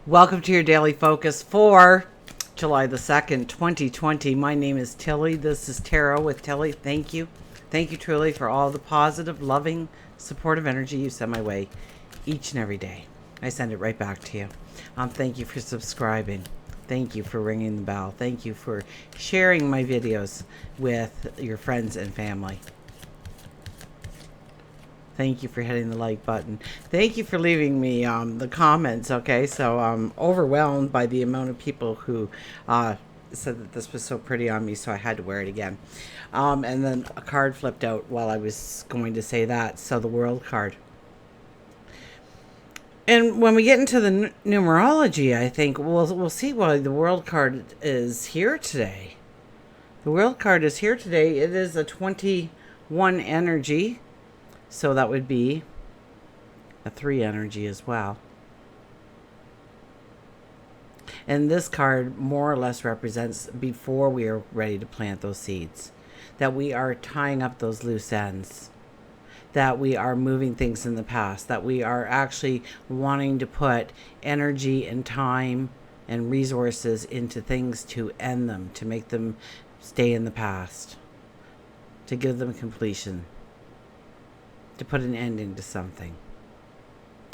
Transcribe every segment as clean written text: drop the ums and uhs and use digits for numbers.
Welcome to your daily focus for July the 2nd, 2020. My name is Tilly. This is Tarot with Tilly. Thank you. Thank you truly for all the positive, loving, supportive energy you send my way each and every day. I send it right back to you. Thank you for subscribing. Thank you for ringing the bell. Thank you for sharing my videos with your friends and family. Thank you for hitting the like button. Thank you for leaving me the comments. Okay, so I'm overwhelmed by the amount of people who said that this was so pretty on me, so I had to wear it again. And then a card flipped out while I was going to say that. So the World card. And when we get into the numerology, I think we'll see why the World card is here today. The World card is here today. It is a 21 energy. So that would be a 3 energy as well. And this card more or less represents before we are ready to plant those seeds. That we are tying up those loose ends. That we are moving things in the past. That we are actually wanting to put energy and time and resources into things to end them. To make them stay in the past. To give them completion. To put an ending to something,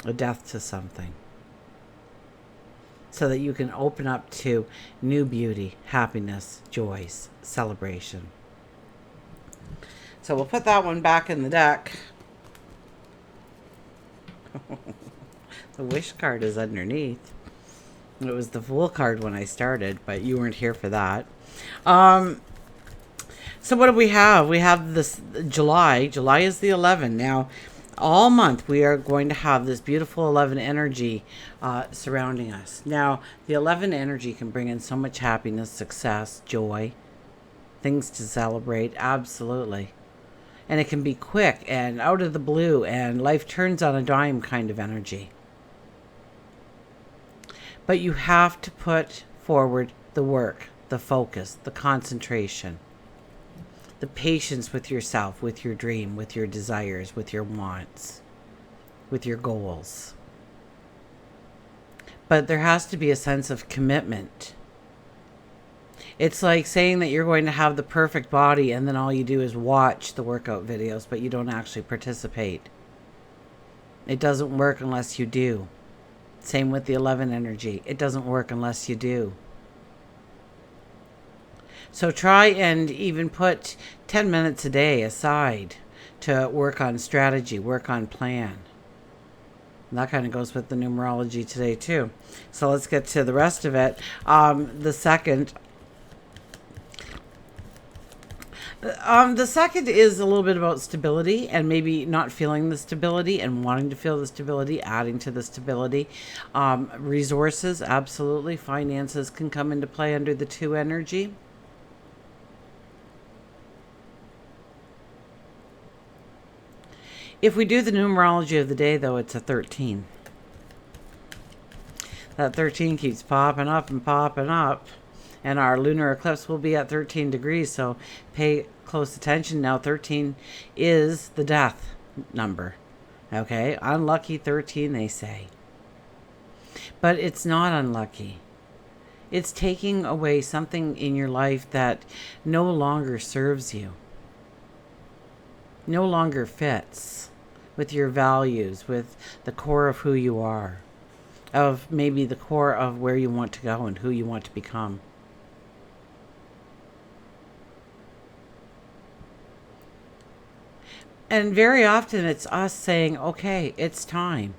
a death to something, so that you can open up to new beauty, happiness, joys, celebration. So we'll put that one back in the deck. The Wish card is underneath. It was the Fool card when I started, but you weren't here for that. So what do we have? We have this July. July is the 11. Now, all month we are going to have this beautiful 11 energy surrounding us. Now, the 11 energy can bring in so much happiness, success, joy, things to celebrate. Absolutely. And it can be quick and out of the blue and life turns on a dime kind of energy. But you have to put forward the work, the focus, the concentration. The patience with yourself, with your dream, with your desires, with your wants, with your goals. But there has to be a sense of commitment. It's like saying that you're going to have the perfect body and then all you do is watch the workout videos, but you don't actually participate. It doesn't work unless you do. Same with the 11 energy. It doesn't work unless you do. So try and even put 10 minutes a day aside to work on strategy, work on plan. And that kind of goes with the numerology today too. So let's get to the rest of it. The second is a little bit about stability and maybe not feeling the stability and wanting to feel the stability, adding to the stability. Resources, absolutely. Finances can come into play under the 2 energy. If we do the numerology of the day, though, it's a 13. That 13 keeps popping up and popping up. And our lunar eclipse will be at 13 degrees, so pay close attention. Now, 13 is the death number. Okay? Unlucky 13, they say. But it's not unlucky. It's taking away something in your life that no longer serves you. No longer fits with your values, with the core of who you are, of maybe the core of where you want to go and who you want to become. And very often it's us saying, okay, it's time.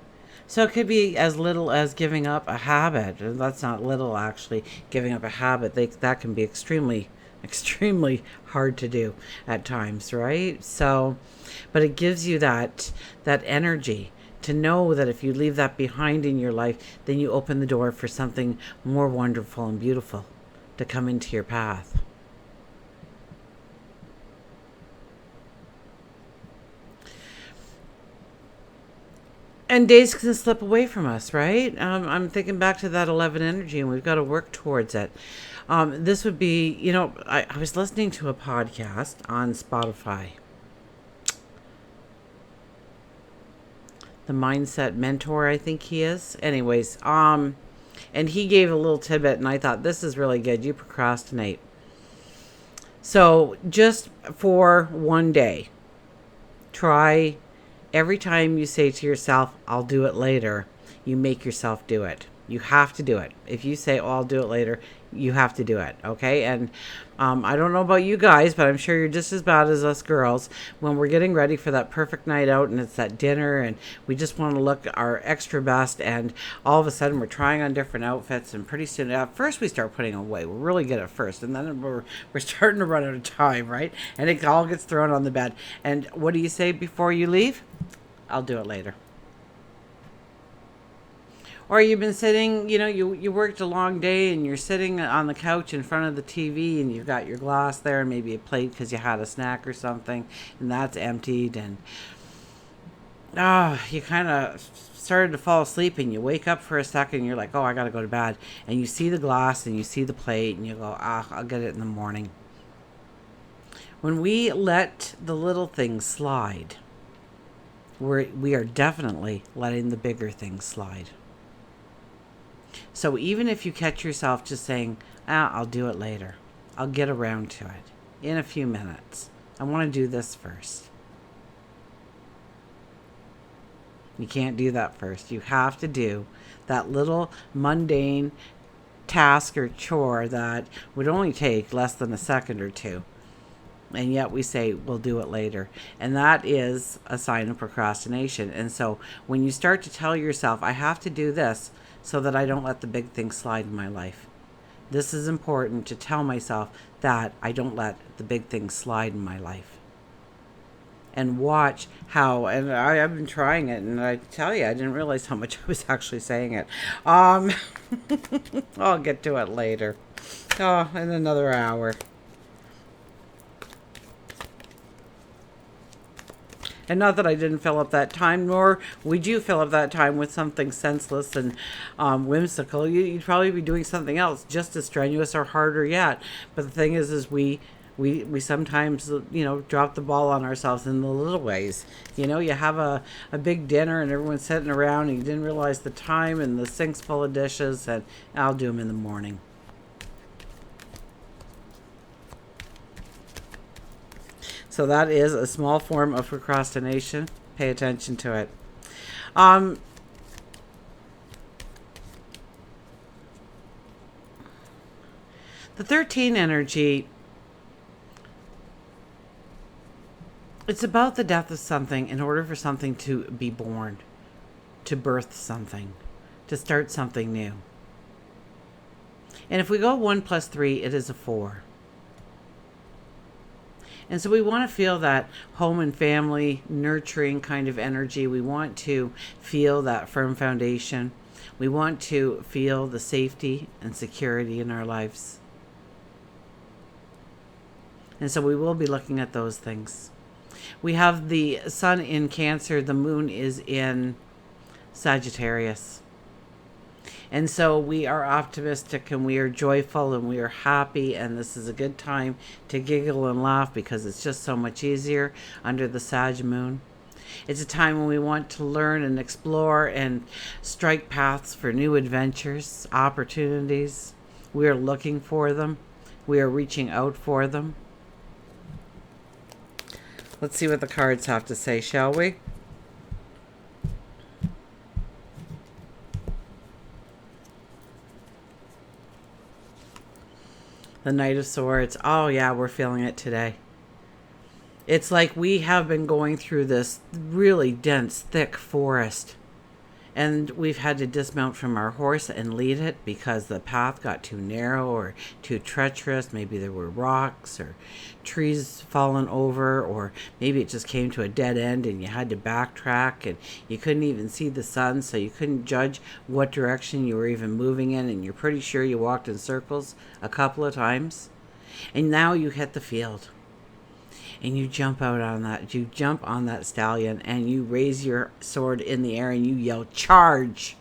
So it could be as little as giving up a habit. And that's not little, actually. Giving up a habit, that can be extremely hard to do at times, right? So, but it gives you that energy to know that if you leave that behind in your life, then you open the door for something more wonderful and beautiful to come into your path. And days can slip away from us, right? I'm thinking back to that 11 energy, and we've got to work towards it. This would be, I was listening to a podcast on Spotify. The mindset mentor, I think he is. Anyways, And he gave a little tidbit, and I thought, this is really good. You procrastinate. So just for one day, try every time you say to yourself, I'll do it later, you make yourself do it. You have to do it. If you say, oh, I'll do it later, you have to do it. Okay. And I don't know about you guys, but I'm sure you're just as bad as us girls when we're getting ready for that perfect night out and it's that dinner and we just want to look our extra best. And all of a sudden we're trying on different outfits. And pretty soon at first we start putting away. We're really good at first. And then we're starting to run out of time, right? And it all gets thrown on the bed. And what do you say before you leave? I'll do it later. Or you've been sitting, you worked a long day and you're sitting on the couch in front of the TV and you've got your glass there and maybe a plate because you had a snack or something and that's emptied and you kind of started to fall asleep and you wake up for a second and you're like, oh, I got to go to bed. And you see the glass and you see the plate and you go, I'll get it in the morning. When we let the little things slide, we are definitely letting the bigger things slide. So even if you catch yourself just saying, I'll do it later. I'll get around to it in a few minutes. I want to do this first. You can't do that first. You have to do that little mundane task or chore that would only take less than a second or two. And yet we say we'll do it later. And that is a sign of procrastination. And so when you start to tell yourself, I have to do this so that I don't let the big things slide in my life. This is important to tell myself that I don't let the big things slide in my life. And watch how, and I've been trying it, and I tell you, I didn't realize how much I was actually saying it. I'll get to it later. In another hour. And not that I didn't fill up that time, nor would you fill up that time with something senseless and whimsical. You'd probably be doing something else just as strenuous or harder yet. But the thing is we sometimes, drop the ball on ourselves in the little ways. You have a big dinner and everyone's sitting around and you didn't realize the time and the sink's full of dishes and I'll do them in the morning. So that is a small form of procrastination. Pay attention to it. The 13 energy, it's about the death of something in order for something to be born, to birth something, to start something new. And if we go 1 + 3, it is a 4. And so we want to feel that home and family nurturing kind of energy. We want to feel that firm foundation. We want to feel the safety and security in our lives. And so we will be looking at those things. We have the sun in Cancer. The moon is in Sagittarius. And so we are optimistic and we are joyful and we are happy. And this is a good time to giggle and laugh because it's just so much easier under the Sag moon. It's a time when we want to learn and explore and strike paths for new adventures, opportunities. We are looking for them. We are reaching out for them. Let's see what the cards have to say, shall we? The Knight of Swords. Oh, yeah, we're feeling it today. It's like we have been going through this really dense, thick forest. And we've had to dismount from our horse and lead it because the path got too narrow or too treacherous. Maybe there were rocks or trees fallen over, or maybe it just came to a dead end and you had to backtrack and you couldn't even see the sun, so you couldn't judge what direction you were even moving in, and you're pretty sure you walked in circles a couple of times. And now you hit the field. And you jump on that stallion and you raise your sword in the air and you yell, charge!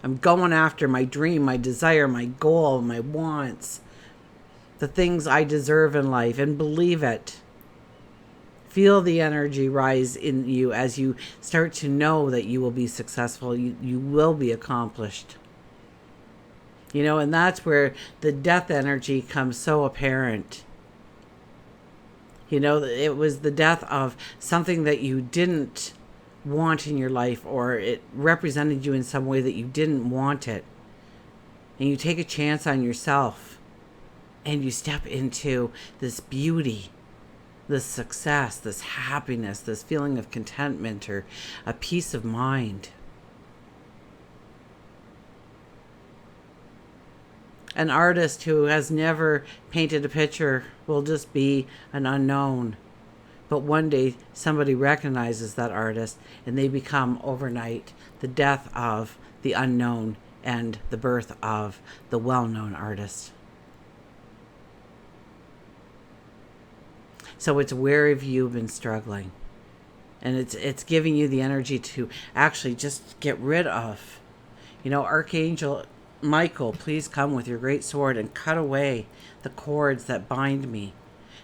I'm going after my dream, my desire, my goal, my wants, the things I deserve in life, and believe it. Feel the energy rise in you as you start to know that you will be successful, you will be accomplished. And that's where the death energy comes so apparent. It was the death of something that you didn't want in your life, or it represented you in some way that you didn't want it. And you take a chance on yourself and you step into this beauty, this success, this happiness, this feeling of contentment or a peace of mind. An artist who has never painted a picture will just be an unknown. But one day somebody recognizes that artist and they become overnight the death of the unknown and the birth of the well-known artist. So it's where have you been struggling? And it's giving you the energy to actually just get rid of. Archangel Michael, please come with your great sword and cut away the cords that bind me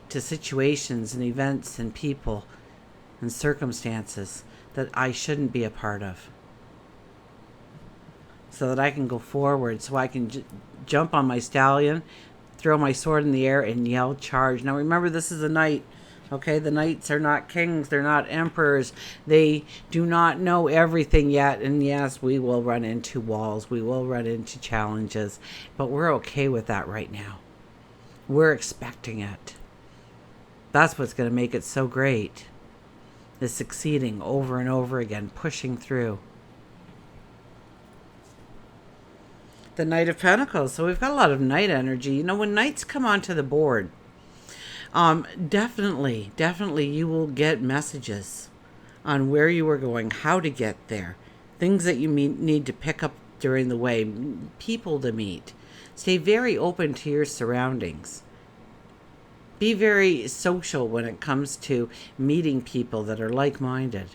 to situations and events and people and circumstances that I shouldn't be a part of. So that I can go forward, so I can jump on my stallion, throw my sword in the air and yell charge. Now remember, this is a knight. Okay, the knights are not kings, they're not emperors. They do not know everything yet. And yes, we will run into walls, we will run into challenges, but we're okay with that right now. We're expecting it. That's what's going to make it so great, is succeeding over and over again, pushing through. The Knight of Pentacles. So we've got a lot of knight energy. When knights come onto the board, definitely you will get messages on where you are going, how to get there, things that you need to pick up during the way, people to meet. Stay very open to your surroundings. Be very social when it comes to meeting people that are like-minded.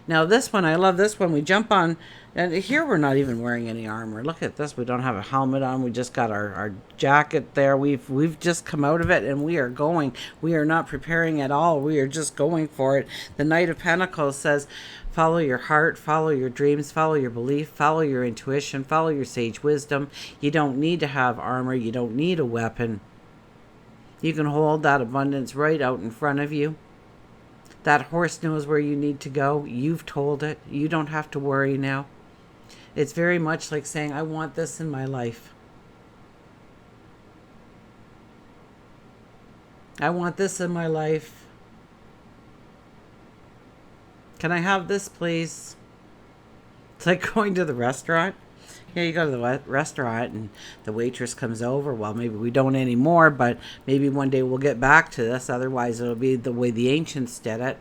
Now this one, I love this one. We jump on, and here we're not even wearing any armor. Look at this. We don't have a helmet on. We just got our jacket there. We've just come out of it, and we are going. We are not preparing at all. We are just going for it. The Knight of Pentacles says, follow your heart, follow your dreams, follow your belief, follow your intuition, follow your sage wisdom. You don't need to have armor. You don't need a weapon. You can hold that abundance right out in front of you. That horse knows where you need to go. You've told it. You don't have to worry now. It's very much like saying, I want this in my life. I want this in my life. Can I have this, please? It's like going to the restaurant. Yeah, you go to the restaurant and the waitress comes over. Well, maybe we don't anymore, but maybe one day we'll get back to this. Otherwise, it'll be the way the ancients did it.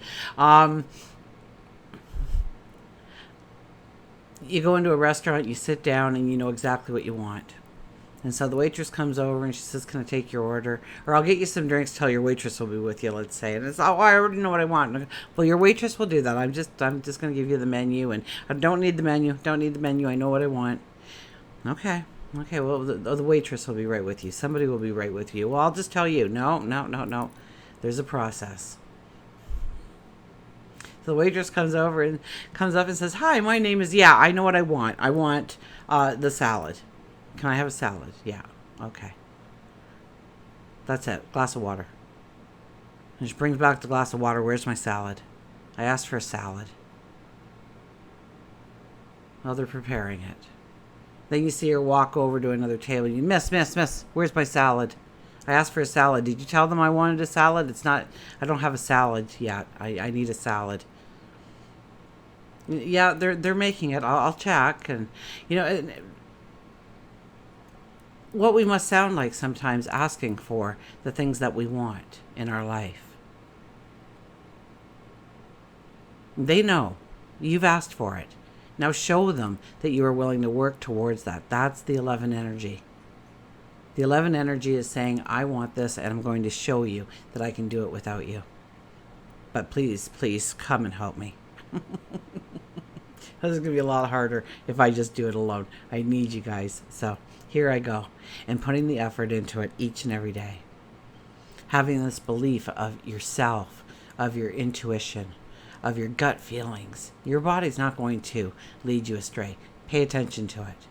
You go into a restaurant, you sit down, and you know exactly what you want. And so the waitress comes over and she says, can I take your order? Or I'll get you some drinks till your waitress will be with you, let's say. And it's, oh, I already know what I want. Well, your waitress will do that. I'm just going to give you the menu. And I don't need the menu. I know what I want. Okay, well, the waitress will be right with you. Somebody will be right with you. Well, I'll just tell you, no. There's a process. So the waitress comes up and says, hi, my name is, I know what I want. I want the salad. Can I have a salad? Yeah, okay. That's it, glass of water. And she brings back the glass of water. Where's my salad? I asked for a salad. Well, they're preparing it. Then you see her walk over to another table. You, miss, where's my salad? I asked for a salad. Did you tell them I wanted a salad? I don't have a salad yet. I need a salad. Yeah, they're making it. I'll check. And, what we must sound like sometimes asking for the things that we want in our life. They know. You've asked for it. Now show them that you are willing to work towards that. That's the 11 energy. The 11 energy is saying, I want this, and I'm going to show you that I can do it without you. But please, come and help me. This is going to be a lot harder if I just do it alone. I need you guys. So here I go. And putting the effort into it each and every day. Having this belief of yourself, of your intuition, of your gut feelings. Your body's not going to lead you astray. Pay attention to it.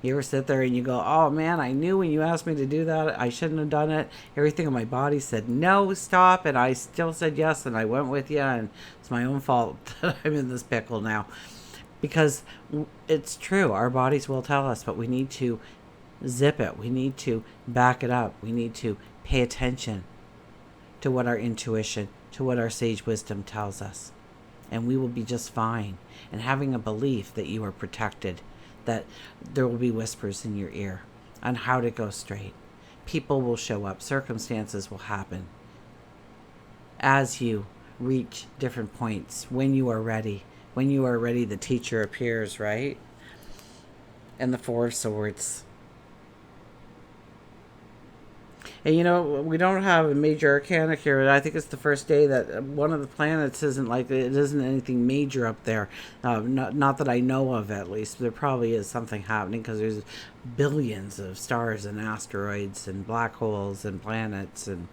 You ever sit there and you go, oh man, I knew when you asked me to do that, I shouldn't have done it. Everything in my body said, no, stop. And I still said yes. And I went with you. And it's my own fault that I'm in this pickle now. Because it's true. Our bodies will tell us, but we need to zip it. We need to back it up. We need to pay attention to what our intuition, to what our sage wisdom tells us. And we will be just fine. And having a belief that you are protected, that there will be whispers in your ear on how to go straight. People will show up. Circumstances will happen as you reach different points. When you are ready. When you are ready, the teacher appears, right? And the Four of Swords. And you know, we don't have a major arcana here. I think it's the first day that one of the planets isn't anything major up there. Not that I know of, at least. There probably is something happening because there's billions of stars and asteroids and black holes and planets. And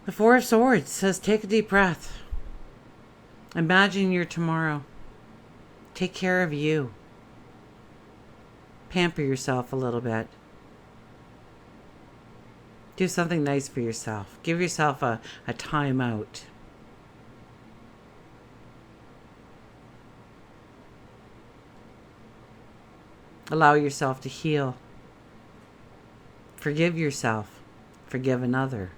the Four of Swords says, take a deep breath. Imagine your tomorrow. Take care of you. Pamper yourself a little bit. Do something nice for yourself. Give yourself a time out. Allow yourself to heal. Forgive yourself. Forgive another.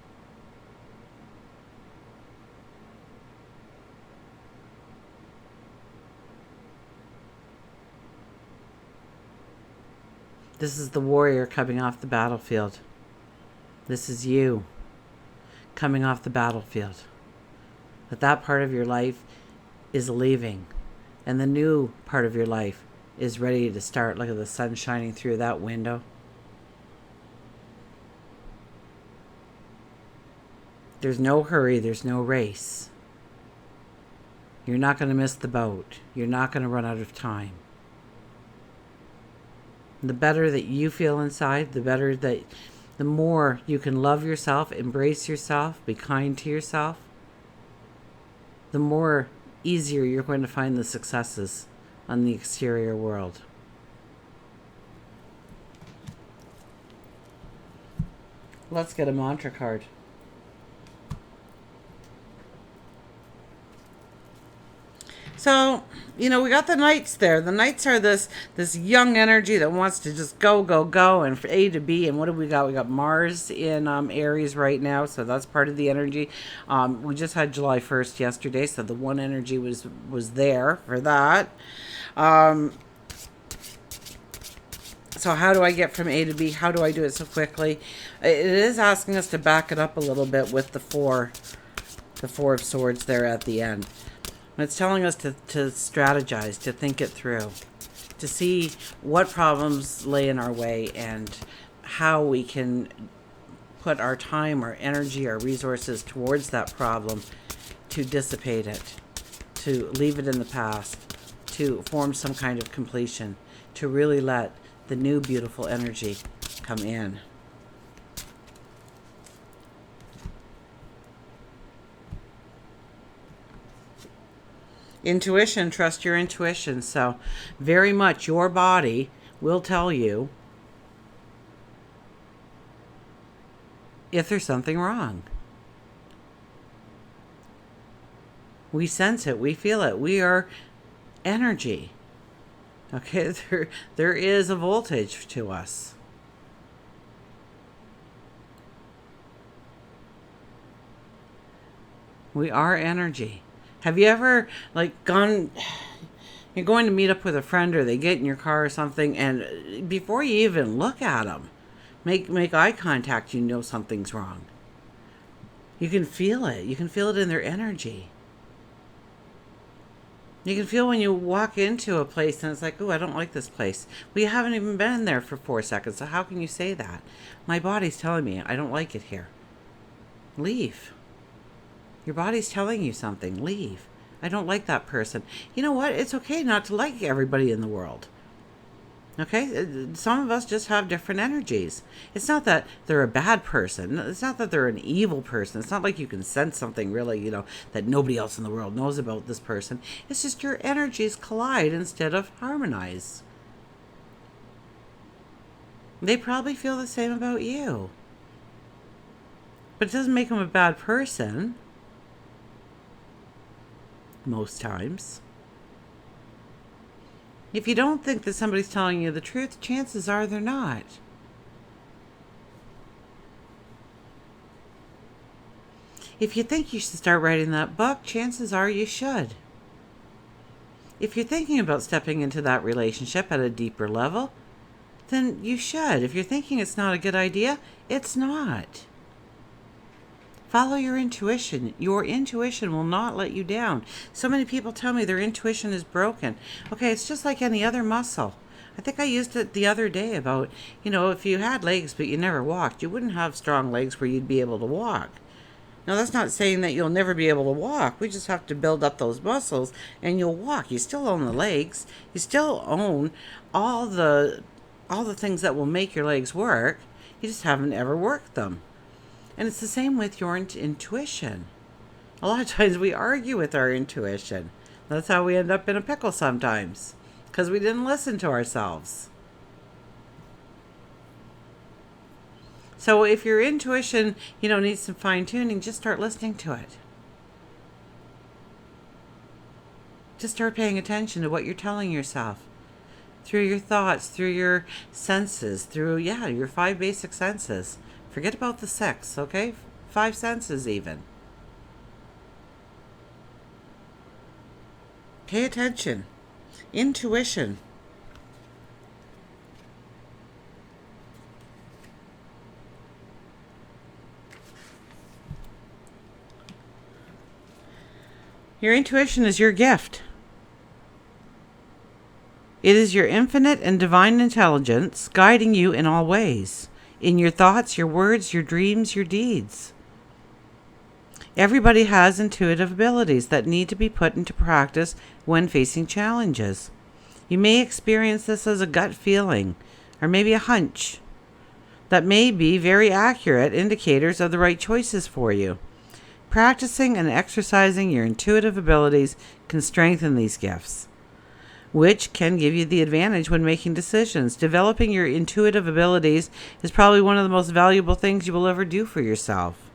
This is the warrior coming off the battlefield. This is you coming off the battlefield. But that part of your life is leaving. And the new part of your life is ready to start. Look at the sun shining through that window. There's no hurry. There's no race. You're not going to miss the boat. You're not going to run out of time. The better that you feel inside, the more you can love yourself, embrace yourself, be kind to yourself, the more easier you're going to find the successes on the exterior world. Let's get a mantra card. So, you know, we got the Knights there. The Knights are this young energy that wants to just go, and from A to B. And what do we got? We got Mars in Aries right now, so that's part of the energy. We just had July 1st yesterday, so the one energy was there for that. So how do I get from A to B? How do I do it so quickly? It is asking us to back it up a little bit with the Four of Swords there at the end. It's telling us to strategize, to think it through, to see what problems lay in our way and how we can put our time, our energy, our resources towards that problem to dissipate it, to leave it in the past, to form some kind of completion, to really let the new beautiful energy come in. Intuition, trust your intuition. So very much your body will tell you if there's something wrong. We sense it, we feel it, we are energy. Okay, there is a voltage to us. We are energy. Have you ever you're going to meet up with a friend or they get in your car or something, and before you even look at them, make eye contact, you know something's wrong. You can feel it. You can feel it in their energy. You can feel when you walk into a place and it's like, oh, I don't like this place. Well, you haven't even been there for 4 seconds, so how can you say that? My body's telling me I don't like it here. Leave. Your body's telling you something. Leave. I don't like that person. You know what? It's okay not to like everybody in the world. Okay? Some of us just have different energies. It's not that they're a bad person. It's not that they're an evil person. It's not like you can sense something really, that nobody else in the world knows about this person. It's just your energies collide instead of harmonize. They probably feel the same about you. But it doesn't make them a bad person. Most times. If you don't think that somebody's telling you the truth, chances are they're not. If you think you should start writing that book, chances are you should. If you're thinking about stepping into that relationship at a deeper level, then you should. If you're thinking it's not a good idea, it's not. Follow your intuition. Your intuition will not let you down. So many people tell me their intuition is broken. Okay, it's just like any other muscle. I think I used it the other day about, if you had legs but you never walked, you wouldn't have strong legs where you'd be able to walk. Now, that's not saying that you'll never be able to walk. We just have to build up those muscles and you'll walk. You still own the legs. You still own all the things that will make your legs work. You just haven't ever worked them. And it's the same with your intuition. A lot of times we argue with our intuition. That's how we end up in a pickle sometimes, because we didn't listen to ourselves. So if your intuition, needs some fine tuning, just start listening to it. Just start paying attention to what you're telling yourself. Through your thoughts, through your senses, through, your 5 basic senses. Forget about the 6, okay? 5 senses even. Pay attention. Intuition. Your intuition is your gift. It is your infinite and divine intelligence guiding you in all ways. In your thoughts, your words, your dreams, your deeds. Everybody has intuitive abilities that need to be put into practice when facing challenges. You may experience this as a gut feeling, or maybe a hunch, that may be very accurate indicators of the right choices for you. Practicing and exercising your intuitive abilities can strengthen these gifts, which can give you the advantage when making decisions. Developing your intuitive abilities is probably one of the most valuable things you will ever do for yourself.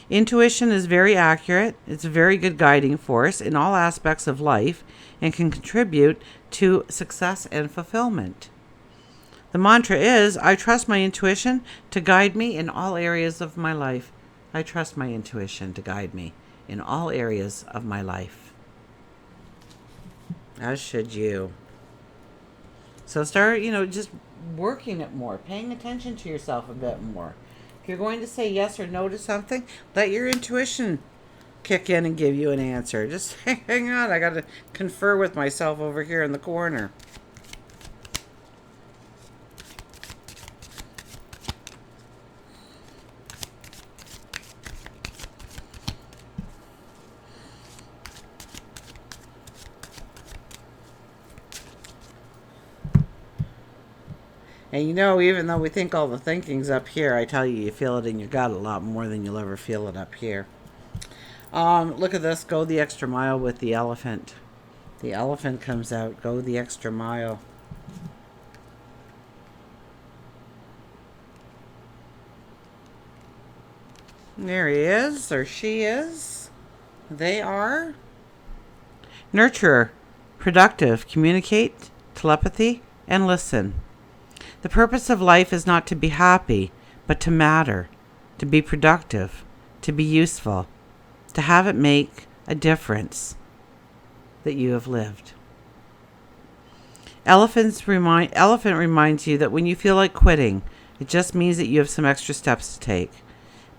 Intuition is very accurate. It's a very good guiding force in all aspects of life and can contribute to success and fulfillment. The mantra is, I trust my intuition to guide me in all areas of my life. I trust my intuition to guide me in all areas of my life. As should you. So start, just working it more, paying attention to yourself a bit more. If you're going to say yes or no to something, let your intuition kick in and give you an answer. Just hang on, I got to confer with myself over here in the corner. And even though we think all the thinking's up here, I tell you, you feel it in your gut a lot more than you'll ever feel it up here. Look at this. Go the extra mile with the elephant. The elephant comes out. Go the extra mile. There he is, or she is. They are. Nurturer, productive, communicate, telepathy, and listen. The purpose of life is not to be happy, but to matter, to be productive, to be useful, to have it make a difference that you have lived. Elephant reminds you that when you feel like quitting, it just means that you have some extra steps to take.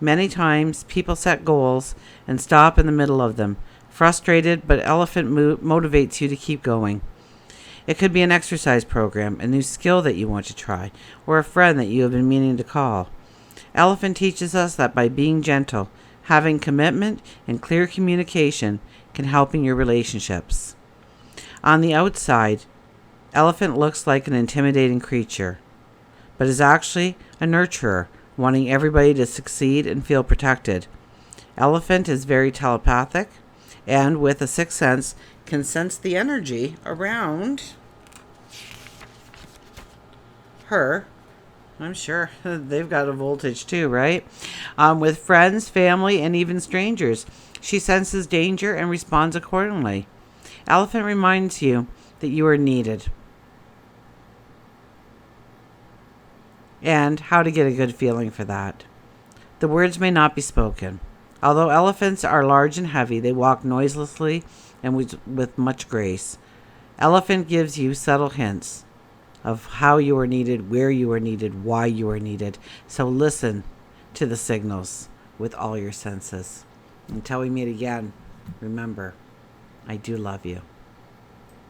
Many times, people set goals and stop in the middle of them, frustrated, but elephant motivates you to keep going. It could be an exercise program, a new skill that you want to try, or a friend that you have been meaning to call. Elephant teaches us that by being gentle, having commitment, and clear communication can help in your relationships. On the outside, Elephant looks like an intimidating creature, but is actually a nurturer, wanting everybody to succeed and feel protected. Elephant is very telepathic and, with a sixth sense, can sense the energy around her. I'm sure they've got a voltage too, right? With friends, family, and even strangers. She senses danger and responds accordingly. Elephant reminds you that you are needed and how to get a good feeling for that. The words may not be spoken. Although elephants are large and heavy, they walk noiselessly and with much grace. Elephant gives you subtle hints of how you are needed, where you are needed, why you are needed. So listen to the signals with all your senses. Until we meet again, remember, I do love you.